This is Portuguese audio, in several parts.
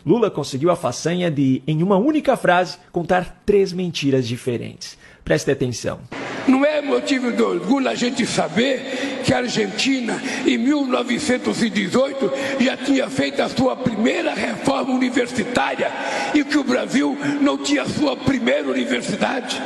Lula conseguiu a façanha de, em uma única frase, contar 3 mentiras diferentes. Preste atenção. Não é motivo de orgulho a gente saber que a Argentina, em 1918, já tinha feito a sua primeira reforma universitária e que o Brasil não tinha a sua primeira universidade?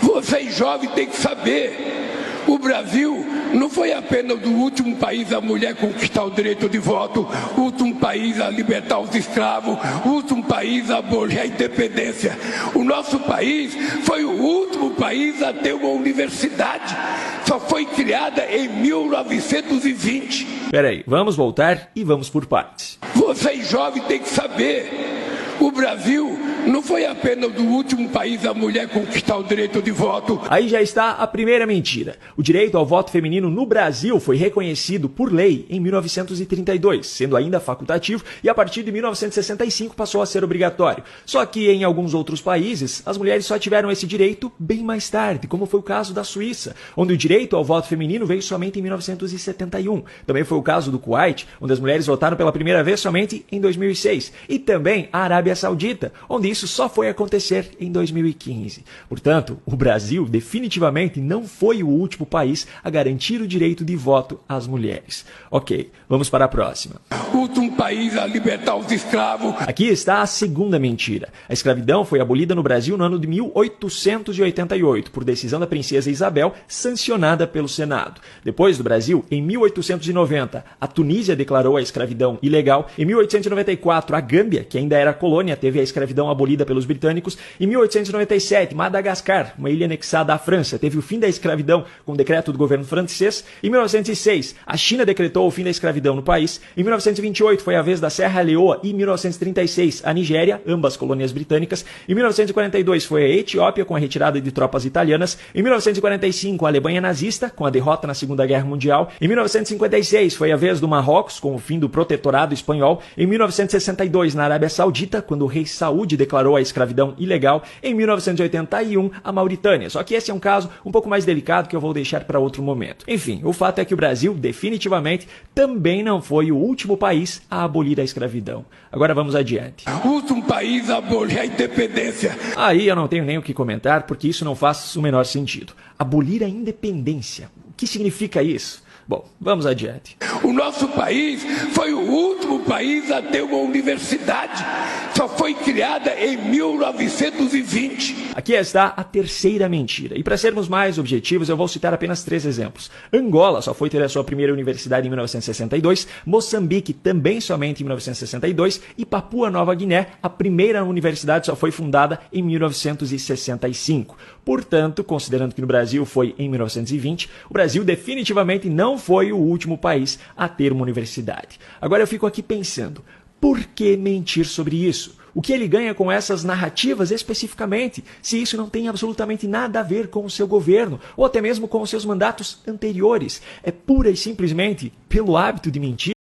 Vocês jovens têm que saber. O Brasil não foi apenas o último país a mulher conquistar o direito de voto, o último país a libertar os escravos, o último país a abolir a independência. O nosso país foi o último país a ter uma universidade. Só foi criada em 1920. Peraí, vamos voltar e vamos por partes. Vocês jovens têm que saber. O Brasil não foi apenas o último país a mulher conquistar o direito de voto. Aí já está a primeira mentira. O direito ao voto feminino no Brasil foi reconhecido por lei em 1932, sendo ainda facultativo, e a partir de 1965 passou a ser obrigatório. Só que em alguns outros países, as mulheres só tiveram esse direito bem mais tarde, como foi o caso da Suíça, onde o direito ao voto feminino veio somente em 1971. Também foi o caso do Kuwait, onde as mulheres votaram pela primeira vez somente em 2006. E também a Arábia Saudita, onde isso só foi acontecer em 2015. Portanto, o Brasil definitivamente não foi o último país a garantir o direito de voto às mulheres. Ok, vamos para a próxima. O último país a libertar os escravos. Aqui está a segunda mentira. A escravidão foi abolida no Brasil no ano de 1888, por decisão da princesa Isabel, sancionada pelo Senado. Depois do Brasil, em 1890, a Tunísia declarou a escravidão ilegal. Em 1894, a Gâmbia, que ainda era colônia, teve a escravidão abolida pelos britânicos. Em 1897, Madagascar, uma ilha anexada à França, teve o fim da escravidão com o decreto do governo francês. Em 1906, a China decretou o fim da escravidão no país. Em 1928, foi a vez da Serra Leoa e em 1936, a Nigéria, ambas colônias britânicas. Em 1942, foi a Etiópia, com a retirada de tropas italianas. Em 1945, a Alemanha nazista, com a derrota na Segunda Guerra Mundial. Em 1956, foi a vez do Marrocos, com o fim do protetorado espanhol. Em 1962, na Arábia Saudita, quando o rei Saúde declarou a escravidão ilegal. Em 1981, a Mauritânia. Só que esse é um caso um pouco mais delicado que eu vou deixar para outro momento. Enfim, o fato é que o Brasil definitivamente também não foi o último país a abolir a escravidão. Agora vamos adiante. O último país a abolir a independência. Aí eu não tenho nem o que comentar, porque isso não faz o menor sentido. Abolir a independência. O que significa isso? Bom, vamos adiante. O nosso país foi o último país a ter uma universidade. Só foi criada em 1920. Aqui está a terceira mentira. E para sermos mais objetivos, eu vou citar apenas 3 exemplos. Angola só foi ter a sua primeira universidade em 1962, Moçambique também somente em 1962 e Papua Nova Guiné, a primeira universidade só foi fundada em 1965. Portanto, considerando que no Brasil foi em 1920, o Brasil definitivamente não foi o último país a ter uma universidade. Agora eu fico aqui pensando, por que mentir sobre isso? O que ele ganha com essas narrativas especificamente, se isso não tem absolutamente nada a ver com o seu governo, ou até mesmo com os seus mandatos anteriores? É pura e simplesmente pelo hábito de mentir?